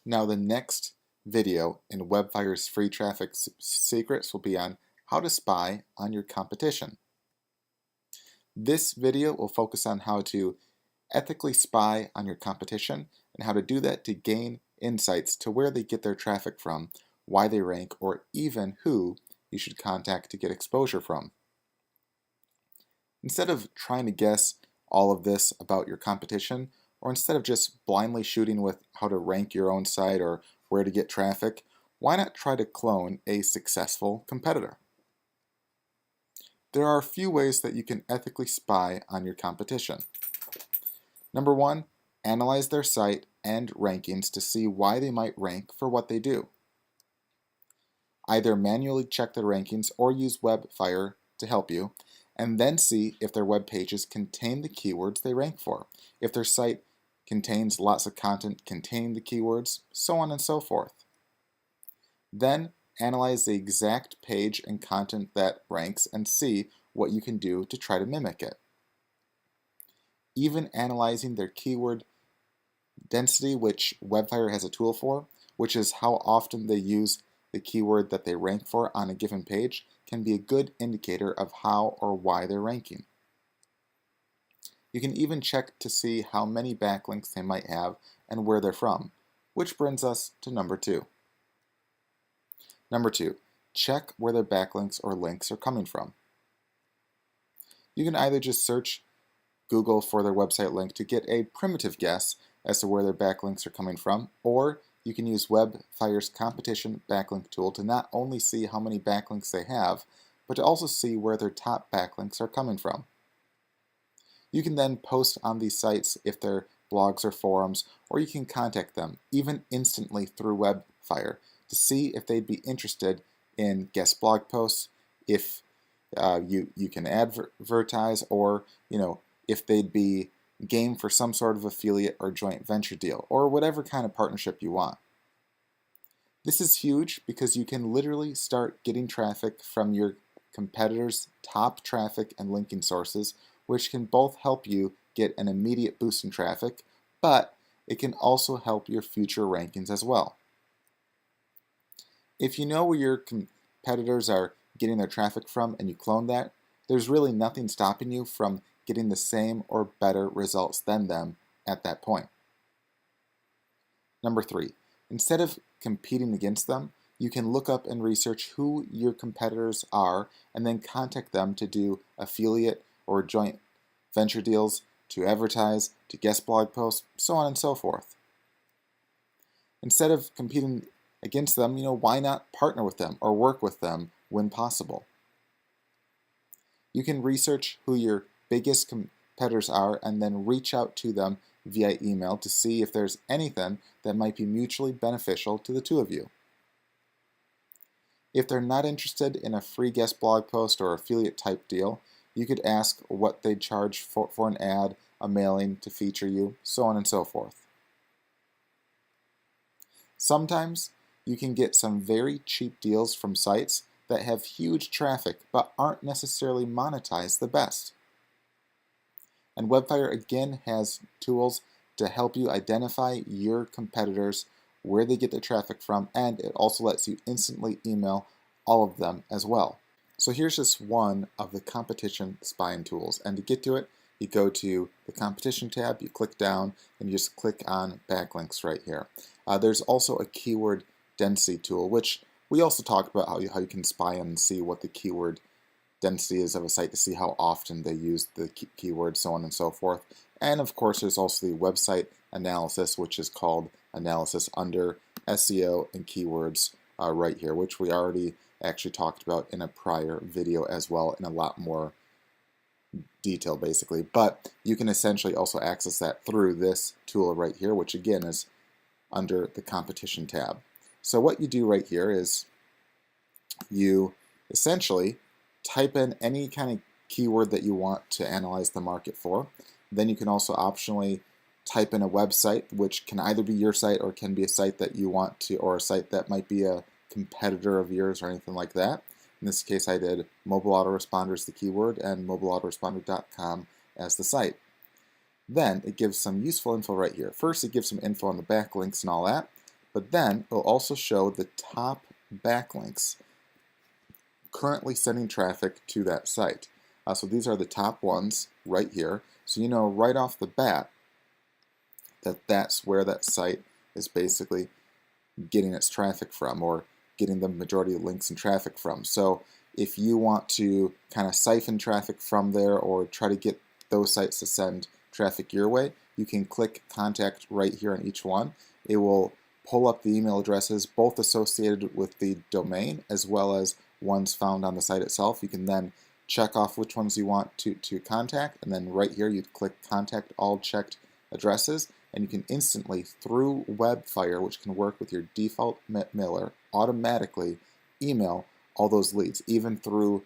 Now the next video in WebFire's free traffic secrets will be on how to spy on your competition. This video will focus on how to ethically spy on your competition and how to do that to gain insights to where they get their traffic from, why they rank, or even who you should contact to get exposure from. Instead of trying to guess all of this about your competition, or instead of just blindly shooting with how to rank your own site or where to get traffic, why not try to clone a successful competitor? There are a few ways that you can ethically spy on your competition. Number one, analyze their site and rankings to see why they might rank for what they do. Either manually check their rankings or use WebFire to help you, and then see if their web pages contain the keywords they rank for, if their site contains lots of content containing the keywords, so on and so forth. Then analyze the exact page and content that ranks and see what you can do to try to mimic it. Even analyzing their keyword density, which WebFire has a tool for, which is how often they use the keyword that they rank for on a given page, can be a good indicator of how or why they're ranking. You can even check to see how many backlinks they might have and where they're from, which brings us to number two. Number two, check where their backlinks or links are coming from. You can either just search Google for their website link to get a primitive guess as to where their backlinks are coming from, or you can use WebFire's competition backlink tool to not only see how many backlinks they have, but to also see where their top backlinks are coming from. You can then post on these sites if they're blogs or forums, or you can contact them, even instantly through WebFire, to see if they'd be interested in guest blog posts, if you can advertise, or if they'd be game for some sort of affiliate or joint venture deal, or whatever kind of partnership you want. This is huge because you can literally start getting traffic from your competitors' top traffic and linking sources, which can both help you get an immediate boost in traffic, but it can also help your future rankings as well. If you know where your competitors are getting their traffic from and you clone that, there's really nothing stopping you from getting the same or better results than them at that point. Number three, instead of competing against them, you can look up and research who your competitors are and then contact them to do affiliate or joint venture deals, to advertise, to guest blog posts, so on and so forth. Instead of competing against them, why not partner with them or work with them when possible? You can research who your biggest competitors are and then reach out to them via email to see if there's anything that might be mutually beneficial to the two of you. If they're not interested in a free guest blog post or affiliate type deal, you could ask what they'd charge for an ad, a mailing to feature you, so on and so forth. Sometimes you can get some very cheap deals from sites that have huge traffic but aren't necessarily monetized the best. And WebFire again has tools to help you identify your competitors, where they get their traffic from, and it also lets you instantly email all of them as well. So here's just one of the competition spying tools, and to get to it, you go to the competition tab, you click down, and you just click on backlinks right here. There's also a keyword density tool, which we also talked about how you can spy on and see what the keyword density is of a site to see how often they use the keyword, so on and so forth. And of course, there's also the website analysis, which is called analysis under SEO and keywords right here, which we already actually talked about in a prior video as well in a lot more detail basically. But you can essentially also access that through this tool right here, which again is under the competition tab. So what you do right here is you essentially type in any kind of keyword that you want to analyze the market for. Then you can also optionally type in a website, which can either be your site or can be a site that you want to, or a site that might be a competitor of yours or anything like that. In this case, I did mobile autoresponder as the keyword and mobileautoresponder.com as the site. Then it gives some useful info right here. First, it gives some info on the backlinks and all that, But then it'll also show the top backlinks currently sending traffic to that site. So these are the top ones right here. So you know right off the bat that that's where that site is basically getting its traffic from, or getting the majority of links and traffic from. So if you want to kind of siphon traffic from there or try to get those sites to send traffic your way, you can click contact right here on each one. It will pull up the email addresses both associated with the domain as well as ones found on the site itself. You can then check off which ones you want to contact, and then right here you click contact all checked addresses, and you can instantly, through Webfire, which can work with your default mailer, automatically email all those leads, even through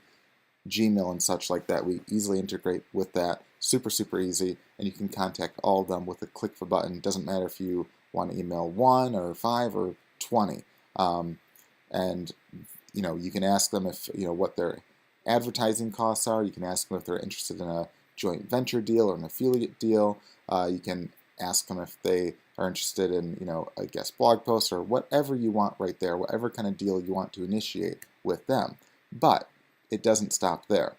Gmail and such like that. We easily integrate with that. Super, super easy, and you can contact all of them with a click of a button. Doesn't matter if you want to email 1 or 5 or 20. And you can ask them if what their advertising costs are. You can ask them if they're interested in a joint venture deal or an affiliate deal. You can ask them if they are interested in a guest blog post or whatever you want right there, whatever kind of deal you want to initiate with them. But it doesn't stop there.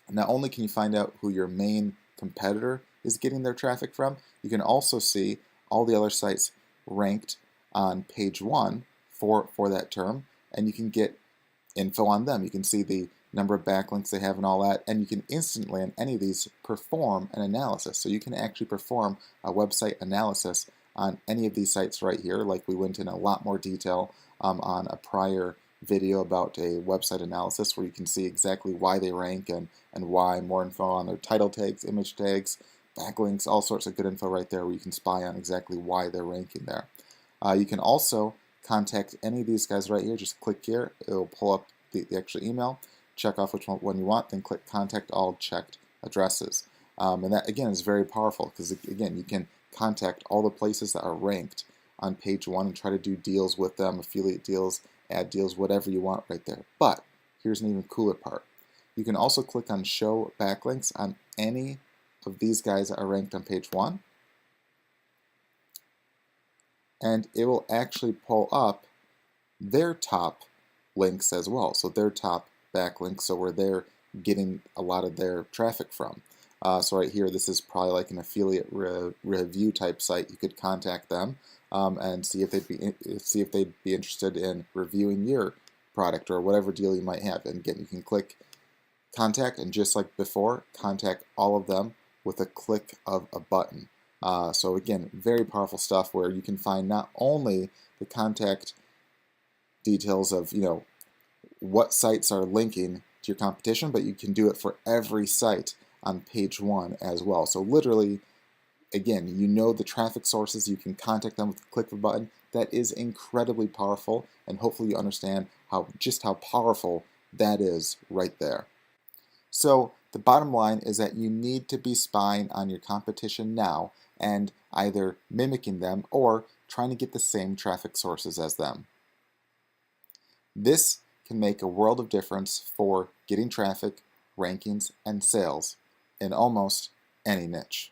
Not only can you find out who your main competitor is getting their traffic from, you can also see all the other sites ranked on page 1 for that term, and you can get info on them. You can see the number of backlinks they have and all that, and you can instantly on any of these perform an analysis. So you can actually perform a website analysis on any of these sites right here, like we went in a lot more detail on a prior video about a website analysis, where you can see exactly why they rank and why, more info on their title tags, image tags, backlinks, all sorts of good info right there where you can spy on exactly why they're ranking there. You can also contact any of these guys right here. Just click here, it'll pull up the actual email, check off which one you want, then click contact all checked addresses. And that again is very powerful, because again you can contact all the places that are ranked on page 1 and try to do deals with them, affiliate deals, ad deals, whatever you want right there. But here's an even cooler part. You can also click on show backlinks on any of these guys that are ranked on page 1, and it will actually pull up their top links as well, so their top backlinks, so where they're getting a lot of their traffic from. So right here, this is probably like an affiliate review type site. You could contact them and see if they'd be interested in reviewing your product or whatever deal you might have. And again, you can click contact, and just like before, contact all of them with a click of a button. So again, very powerful stuff where you can find not only the contact details of what sites are linking to your competition, but you can do it for every site on page 1 as well. So literally, again, the traffic sources, you can contact them with a click of a button. That is incredibly powerful, and hopefully you understand just how powerful that is right there. So the bottom line is that you need to be spying on your competition now and either mimicking them or trying to get the same traffic sources as them. This can make a world of difference for getting traffic, rankings, and sales in almost any niche.